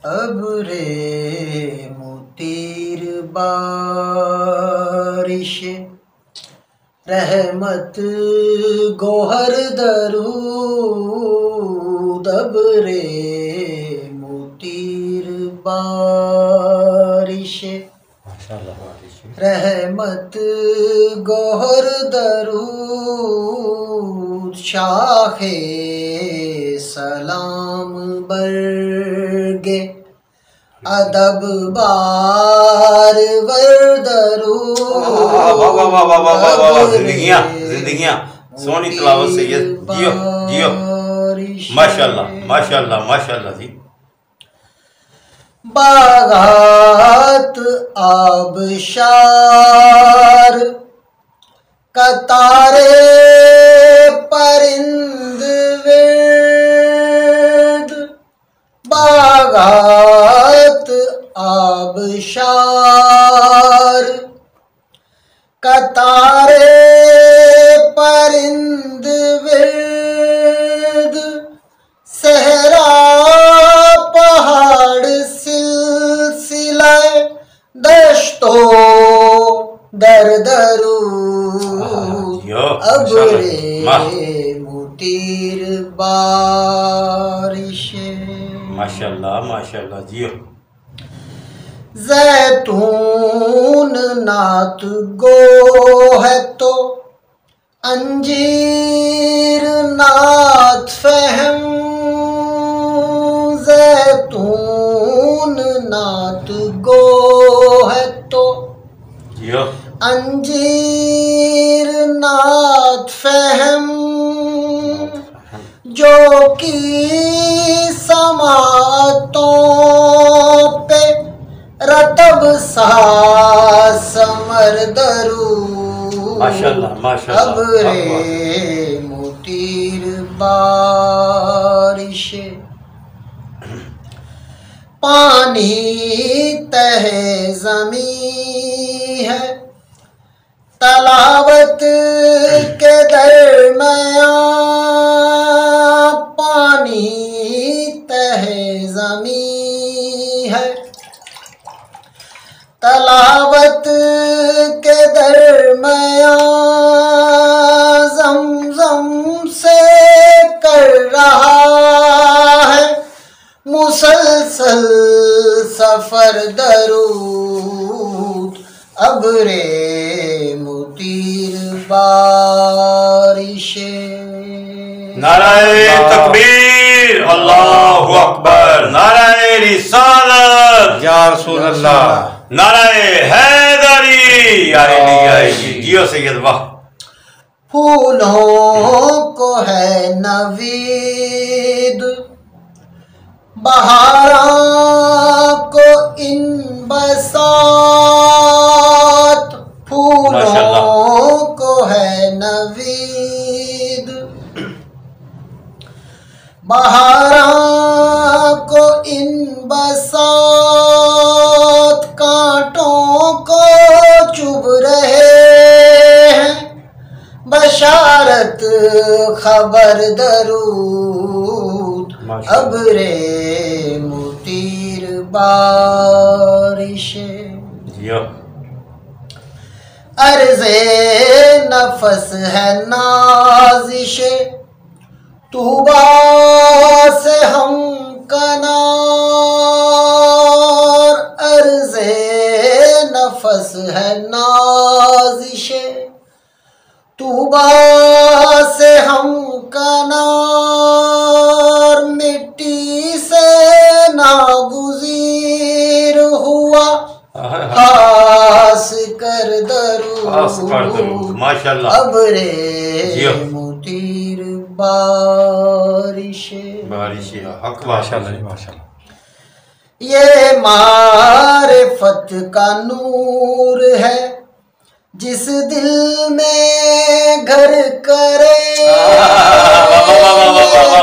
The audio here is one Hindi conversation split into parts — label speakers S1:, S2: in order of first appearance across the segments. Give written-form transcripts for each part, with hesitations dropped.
S1: अब रे मुतीर बारिश रहमत गोहर दरूद। अब रे मुतीर बारिश रहमत गोहर दरूद। शाहे सलाम बरगे अदब बार वर दरूद।
S2: जिंदगियां सोनी तलावत से ये जियो जियो। माशाल्लाह माशाल्लाह माशाल्लाह जी।
S1: बागात आबशार कतारे परिंद विर्द। बागात आबशार कतारे परिंद विर्द। सहरा पहाड़ सिलसिला दश्तो दर दरूद। अब रे मुतीर बारिश।
S2: माशाल्लाह माशाल्लाह जियो।
S1: जैतून नात गो है तो अंजीर नात फहम। जैतून नात गो है तो अंजीर नात फहम। जो की समातों पे रतब सा समर दरूद।
S2: माशाल्लाह माशाल्लाह।
S1: अब रे मुतीर बारिश पानी तहे ज़मीं है तलावत के दरमियां। पानी तहे ज़मीं है तलावत के दरमियां। ज़मज़म से कर रहा है मुसलसल सफर दरूद। अब रे मुतीर बारिश।
S2: नाराए तकबीर अल्लाहु अकबर। नाराए रिसालत
S3: या रसूल अल्लाह।
S2: नाराए हैदरी आएगी जियो सैयद वाह।
S1: फूलों को है नवीद बहारां को इन बसात। फूलों को है नवीद बहारां को इन बसात। कांटों को चुभ रहे हैं बशारत खबर दरूद। अब रे मुतीर बारिश। अर्ज़े नफस है नाजिश तूबा से हम कनार। अर्ज़े नफस है नाजिश तूबा से हम कनार। मिट्टी से नागुज़ीर हुआ खास कर दरूद।
S2: माशाल्लाह।
S1: अब रे मुतीर बारिश।
S2: बारिश हक माशाल्लाह माशाल्लाह।
S1: ये मारिफत का नूर है जिस दिल में घर करे।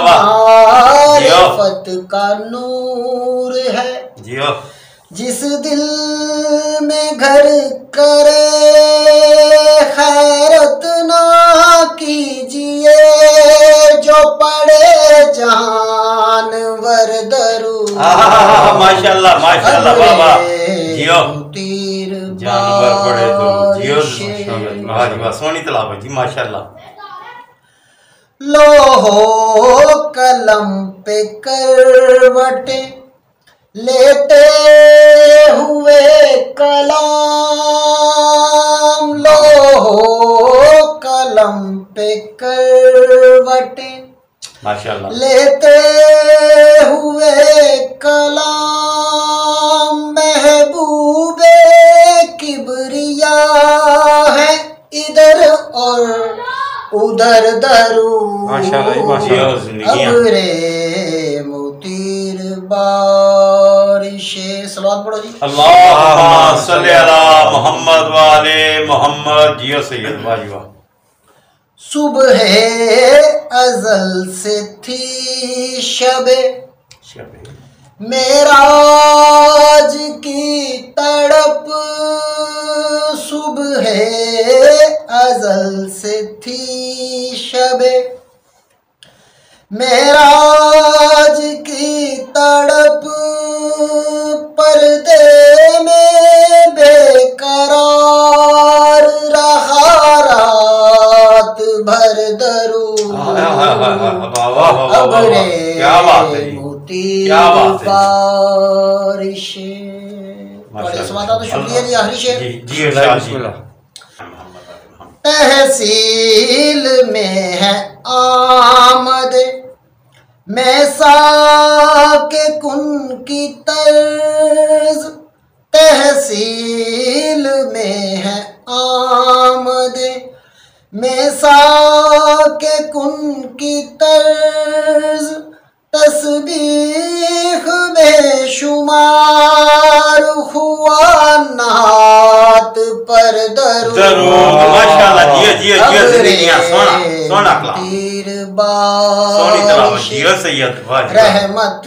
S1: मारिफत का नूर है जिस दिल में घर करे। खैरत ना कीजिए जो पड़े जानवर दरूद।
S2: माशाल्लाह माशाल्लाह बाबा जियो जानवर बड़े तो जियो वाह जी वाह सोनी तलावत जी माशाल्लाह।
S1: लोहो कलम पे करवटे लेते हुए कलाम, लोहो कलम पे करवटे
S2: माशाल्लाह
S1: लेते हुए कलाम, महबूबे किबरिया है इधर और उधर दरू, अबरे मोतीर बारिशे। सलावत पढ़ो जी।
S2: अल्लाहुम्मा सल्ली अला मोहम्मद वाले मोहम्मद जियो सैयद वाह जी वाह।
S1: सुबह अज़ल से थी शबे मेराज की तड़प, सुबह अज़ल से थी शबे मेराज की तड़प, पर्दे में बेकरार रहा रात भर दरू, अबरे मोती बारिशे। तो शुक्रिया जी आखिरी शेर। तहसील में है आमद मैं साके कुन की तर्ज, तहसील में है आमद मैं साके कुन की तर्ज, तस्बीह में शुमार हुआ नात पर दरूद।
S2: माशाल्लाह जियो जियो जियो जिंदगियां सोना सोना कलाम
S1: तीर
S2: सोनी तलावत जियो सैयद वाह जी वाह।
S1: रहमत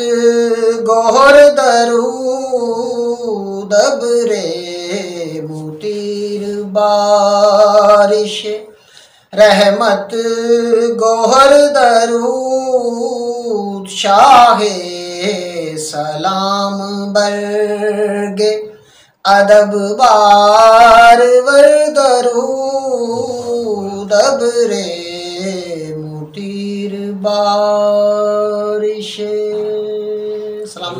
S1: गोहर दरूद, अबरे मुतीर बारिश, रहमत गोहर दरूद, शाहे सलाम बरगे अदब बार वर दरूद, अबरे मुतीर बारिश। सलाम।